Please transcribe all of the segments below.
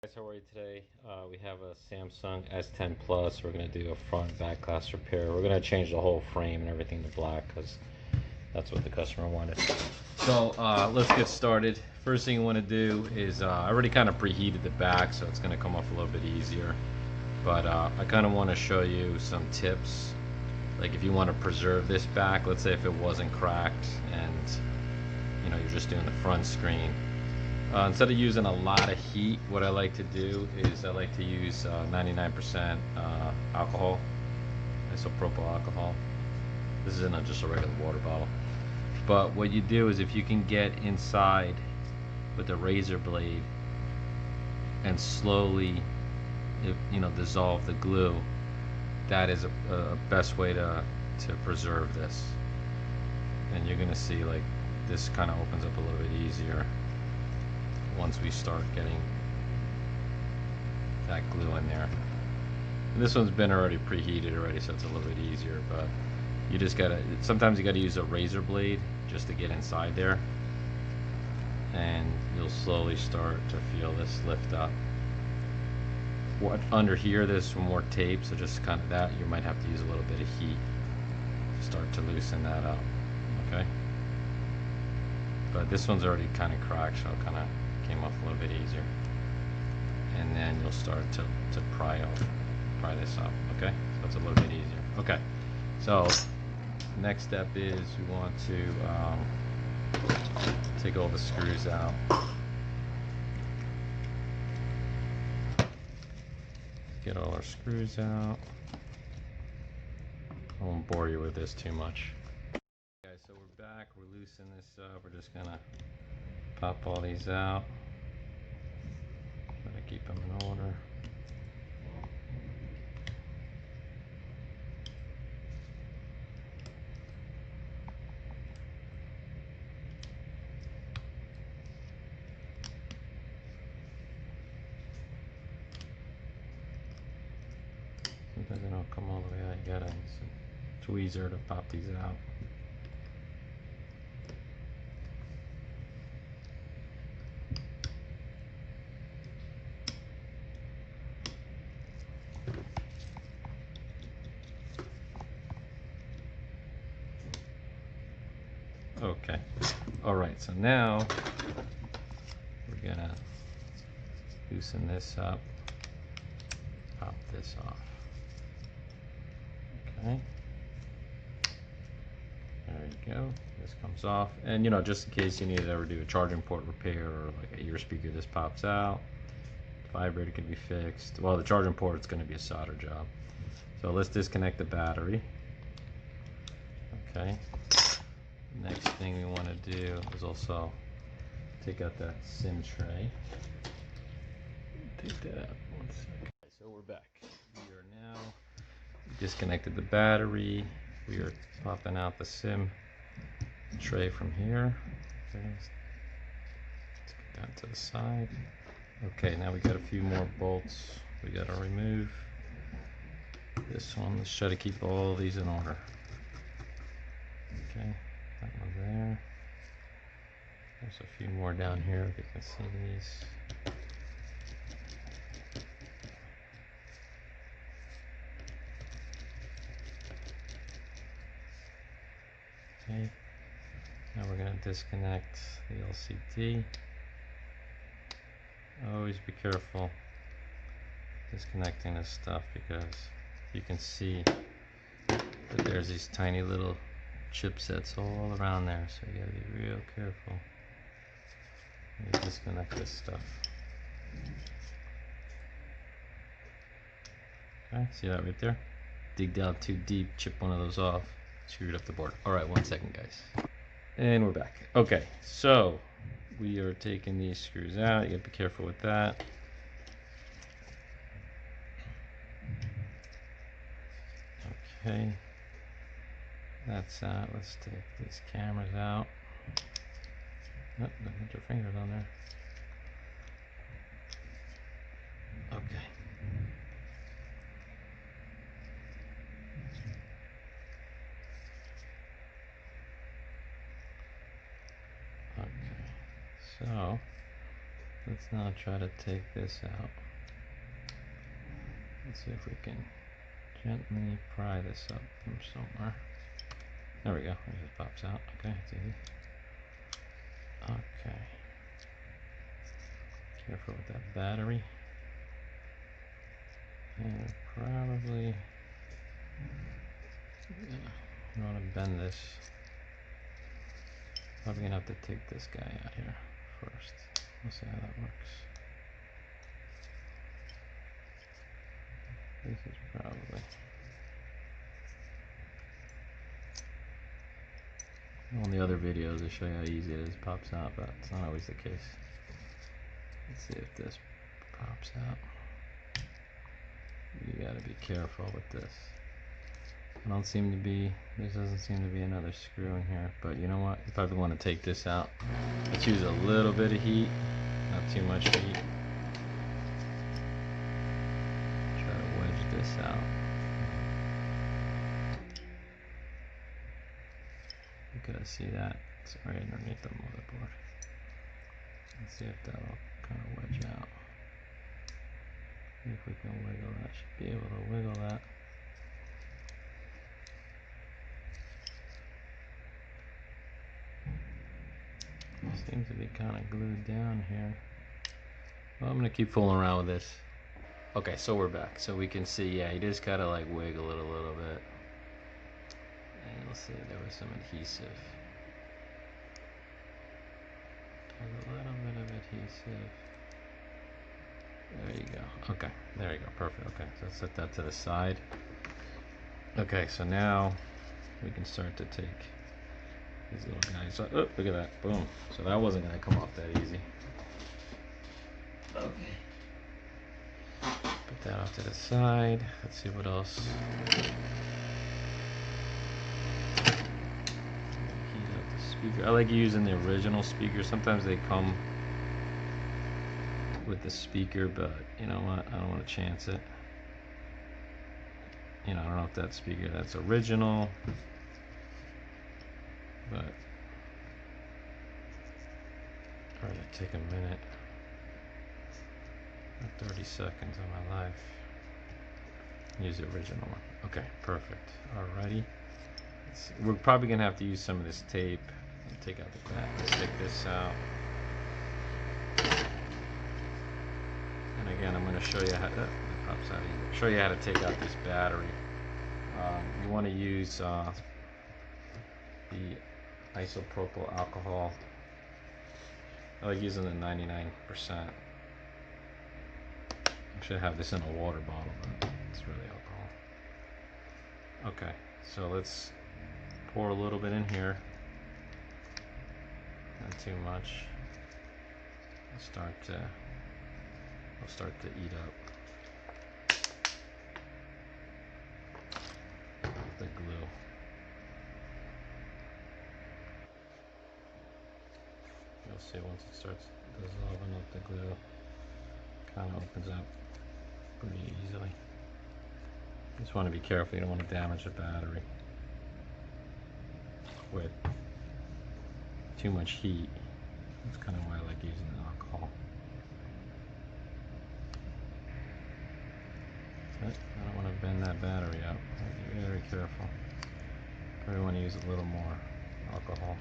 Guys, how are you today? We have a Samsung S10 Plus. We're going to do a front and back glass repair. We're going to change the whole frame and everything to black because that's what the customer wanted. So let's get started. First thing you want to do is I already kind of preheated the back, so it's going to come off a little bit easier. But I kind of want to show you some tips. Like if you want to preserve this back, let's say if it wasn't cracked and you're just doing the front screen. Instead of using a lot of heat, what I like to do is I like to use 99% alcohol, isopropyl alcohol. This isn't just a regular water bottle. But what you do is if you can get inside with a razor blade and slowly, dissolve the glue, that is a best way to preserve this. And you're gonna see like this kind of opens up a little bit easier once we start getting that glue in there. And this one's been already preheated already, so it's a little bit easier, but you just gotta, sometimes you gotta use a razor blade just to get inside there, and you'll slowly start to feel this lift up. What under here, there's some more tape, so just kind of that, you might have to use a little bit of heat to start to loosen that up, okay? But this one's already kind of cracked, so it kind of came off a little bit easier. And then you'll start to pry this up, okay? So it's a little bit easier. Okay, so next step is we want to take all the screws out. Get all our screws out. I won't bore you with this too much. Okay, so we're back, we're loosening this up. We're just gonna pop all these out. Try to keep them in order. Sometimes they don't come all the way out. You gotta use a tweezer to pop these out. Okay, all right, so now we're gonna loosen this up, pop this off. Okay, there you go. This comes off, and just in case you need to ever do a charging port repair or like a ear speaker, this pops out. The vibrator can be fixed. Well, the charging port, it's going to be a solder job. So let's disconnect the battery. Okay. Next thing we want to do is also take out that SIM tray. Take that out 1 second. Okay, so we're back. We are now disconnected the battery. We are popping out the SIM tray from here. Okay, let's get that to the side. Okay, now we got a few more bolts we got to remove. This one, let's try to keep all these in order. Okay, that one there. There's a few more down here if you can see these. Okay, now we're going to disconnect the LCD. Always be careful disconnecting this stuff because you can see that there's these tiny little chipsets all around there, so you gotta be real careful when you disconnect this stuff. Okay, see that right there? Dig down too deep, chip one of those off, screwed up the board. Alright, 1 second guys. And we're back. Okay, so we are taking these screws out. You gotta be careful with that. Okay, that's that. Let's take these cameras out. Nope, don't put your fingers on there. Okay. Okay, so Let's now try to take this out. Let's see if we can gently pry this up from somewhere. There we go. It just pops out. Okay, it's easy. Okay. Careful with that battery. And probably you want to bend this. Probably gonna have to take this guy out here first. We'll see how that works. This is probably on the other videos they show you how easy it is. It pops out, but it's not always the case. Let's see if this pops out. You gotta be careful with this. There doesn't seem to be another screw in here, but you know what? You probably want to take this out. Let's use a little bit of heat, not too much heat. Try to wedge this out. You gotta see that? It's right underneath the motherboard. Let's see if that'll kind of wedge out. See if we can wiggle that. Should be able to wiggle that. Seems to be kind of glued down here. Well, I'm gonna keep fooling around with this. Okay, so we're back. So we can see, yeah, you just gotta like wiggle it a little bit. And you'll see there was some adhesive. There's a little bit of adhesive. There you go. Okay, there you go. Perfect. Okay, so let's set that to the side. Okay, so now we can start to take these little guys. So, oh, look at that. Boom. So that wasn't going to come off that easy. Okay. Put that off to the side. Let's see what else. Heat up the speaker. I like using the original speaker. Sometimes they come with the speaker, but you know what? I don't want to chance it. You know, I don't know if that speaker that's original. But try to take a minute or 30 seconds of my life. Use the original one. Okay, perfect. Alrighty. We're probably gonna have to use some of this tape. Take out the back. Let's take this out. And again, I'm gonna show you how to show you how to take out this battery. You want to use the isopropyl alcohol. I like using the 99%. I should have this in a water bottle, but it's really alcohol. Okay, so let's pour a little bit in here. Not too much. It'll start to eat up the glue. You'll see once it starts dissolving up, the glue kind of opens up pretty easily. You just want to be careful, you don't want to damage the battery with too much heat. That's kind of why I like using the alcohol. But I don't want to bend that battery up. Be very careful. Probably want to use a little more alcohol.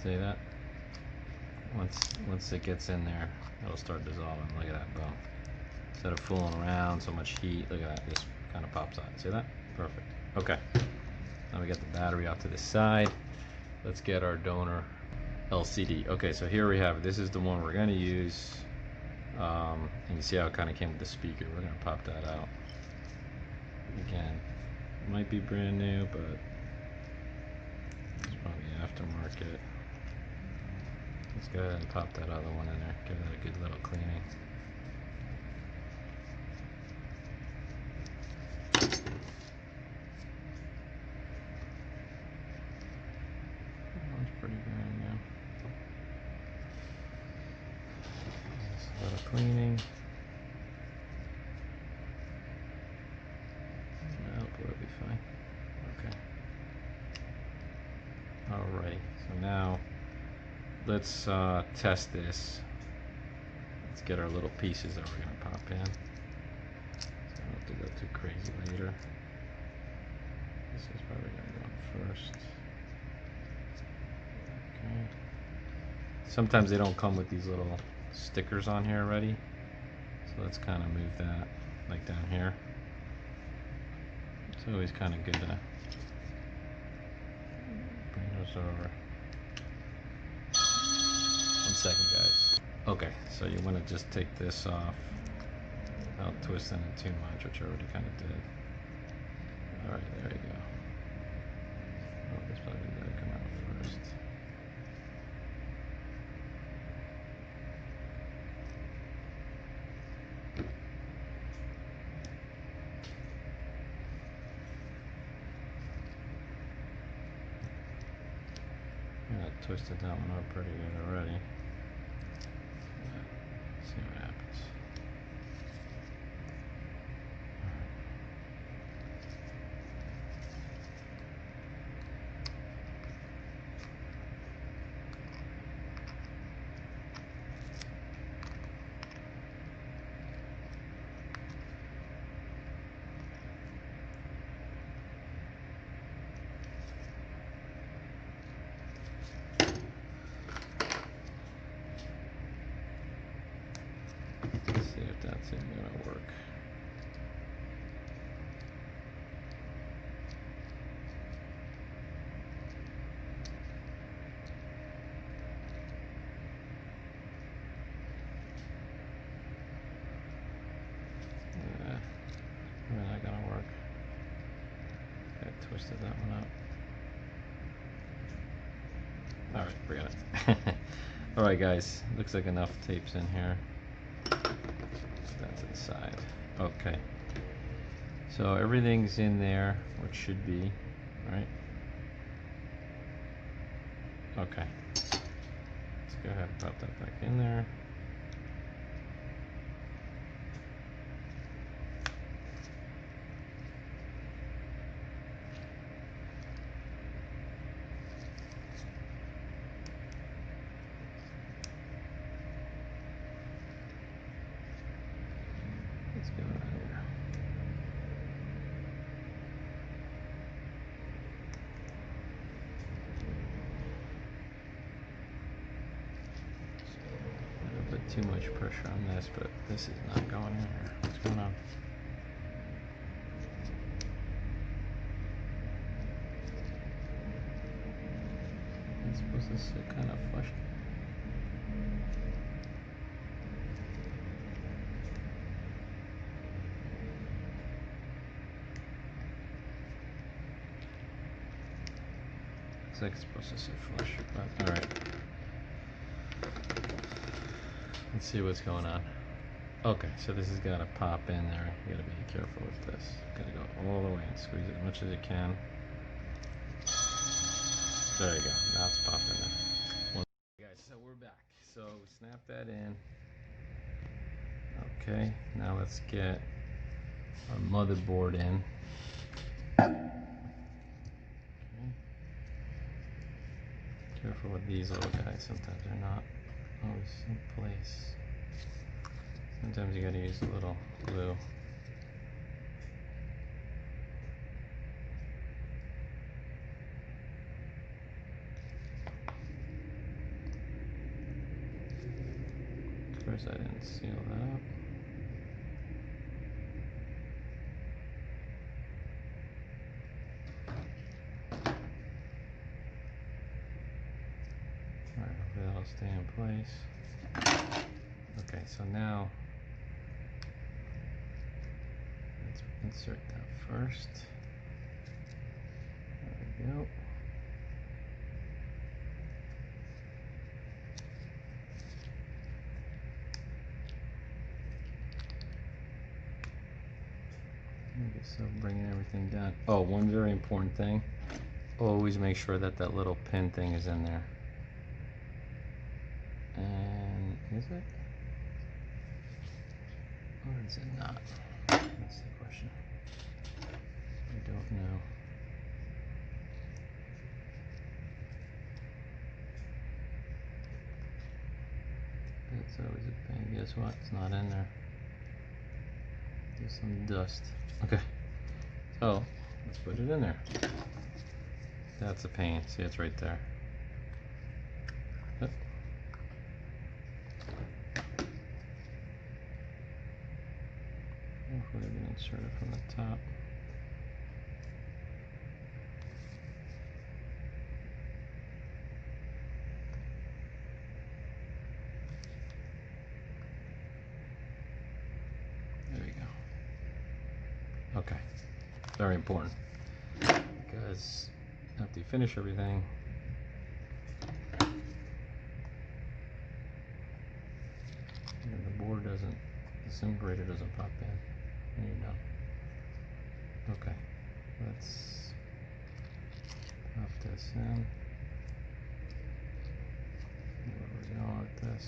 See that? Once it gets in there, it'll start dissolving. Look at that, boom. Instead of fooling around, so much heat, look at that, just kind of pops out. See that? Perfect. Okay. Now we got the battery off to the side. Let's get our donor LCD. Okay, so here we have it. This is the one we're going to use. And you see how it kind of came with the speaker. We're going to pop that out. Again, it might be brand new, but it's probably aftermarket. Let's go ahead and pop that other one in there. Give it a good little cleaning. A little cleaning. Nope, it'll be fine. Okay. Alrighty, so now let's test this. Let's get our little pieces that we're going to pop in. So I don't have to go too crazy later. This is probably going to go in first. Okay. Sometimes they don't come with these little stickers on here already. So let's kind of move that like down here. It's always kind of good to bring those over. 1 second, guys. Okay, so you want to just take this off without twisting it too much, which I already kind of did. Alright, there you go. Oh, this probably got to come out first. Yeah, I twisted that one up pretty good already. See what happens. Let's see if that's even gonna work. Probably not gonna work. I twisted that one up. Alright, forget it. Alright guys, looks like enough tape's in here. Put that to the side. Okay. So everything's in there, or it should be, right? Okay. Let's go ahead and pop that back in there. Let's get it out of here. A little bit too much pressure on this, but this is not going in here. What's going on? It's supposed to sit kind of flush. Looks like it's supposed to sit flush, but alright. Let's see what's going on. Okay, so this has got to pop in there. You got to be careful with this. Got to go all the way and squeeze it as much as you can. There you go. Now it's popping in. Well, guys, so we're back. So snap that in. Okay, now let's get our motherboard in. Okay. Careful with these little guys. Sometimes they're not always in place. Sometimes you gotta use a little glue. Of course, I didn't seal that up. Alright, hopefully that'll stay in place. Okay, so now let's insert that first. There we go. Okay, so bringing everything down. Oh, one very important thing. Always make sure that that little pin thing is in there. And is it? Or is it not? That's the question. I don't know. That's always a pain. Guess what? It's not in there. There's some dust. Okay. So let's put it in there. That's a pain. See, it's right there. Yep. Hopefully we can insert it from the top. There you go. Okay. Very important, because after you finish everything, the board doesn't, the sim grader doesn't pop in, and you're done. Okay, let's pop this in. Where we're going with this.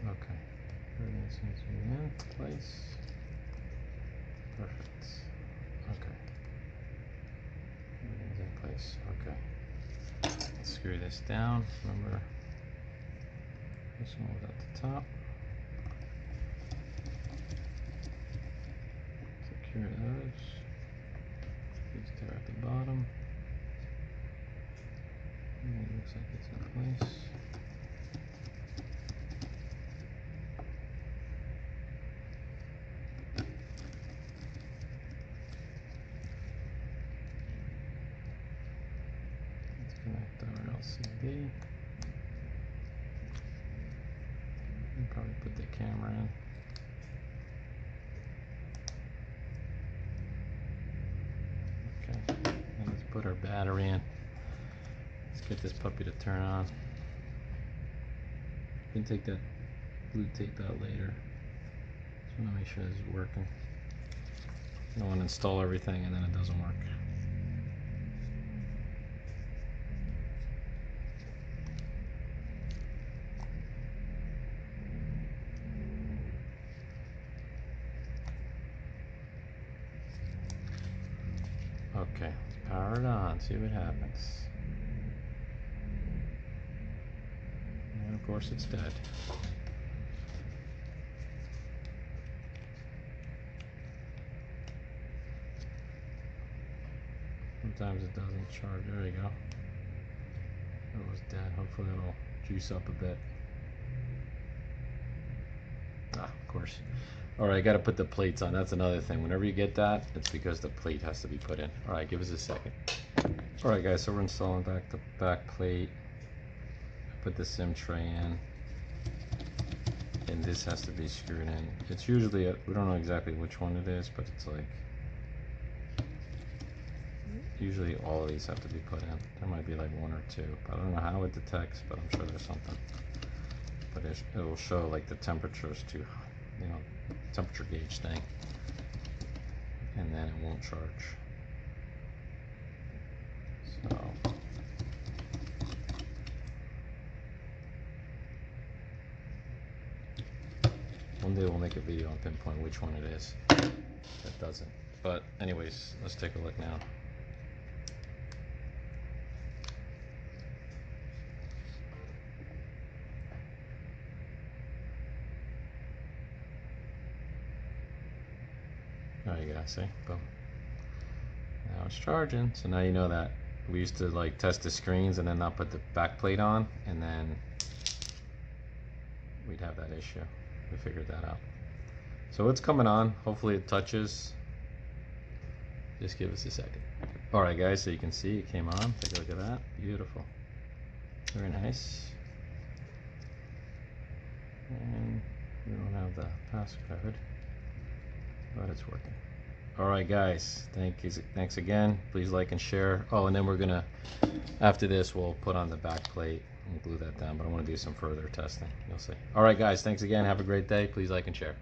Okay, everything seems to be in place. Perfect. Okay. Everything's in place. Okay. Let's screw this down. Remember, this one was at the top. Secure those. These two are at the bottom. And it looks like it's in place. Let's connect our LCD. And probably put the camera in. Okay, and let's put our battery in. Let's get this puppy to turn on. You can take that blue tape out later. Just want to make sure this is working. You don't want to install everything and then it doesn't work. Okay, let's power it on, see what happens. And of course it's dead. Sometimes it doesn't charge. There you go. It was dead. Hopefully it'll juice up a bit. Ah, of course. Alright, got to put the plates on. That's another thing. Whenever you get that, it's because the plate has to be put in. Alright, give us a second. Alright guys, so we're installing the back plate. Put the SIM tray in. And this has to be screwed in. It's usually, we don't know exactly which one it is, but it's like, usually all of these have to be put in. There might be like one or two, but I don't know how it detects, but I'm sure there's something. But it will show like the temperatures too, you know, temperature gauge thing, and then it won't charge. So one day we'll make a video and pinpoint which one it is that doesn't. But anyways, let's take a look now. There you go, see? Boom. Now it's charging, so now you know that. We used to like test the screens and then not put the back plate on, and then we'd have that issue. We figured that out. So it's coming on. Hopefully it touches. Just give us a second. Alright guys, so you can see it came on. Take a look at that. Beautiful. Very nice. And we don't have the passcode, but it's working. Alright guys, thanks again. Please like and share. Oh, and then we're gonna, after this, we'll put on the back plate and glue that down, but I want to do some further testing. You'll see. Alright guys, thanks again. Have a great day. Please like and share.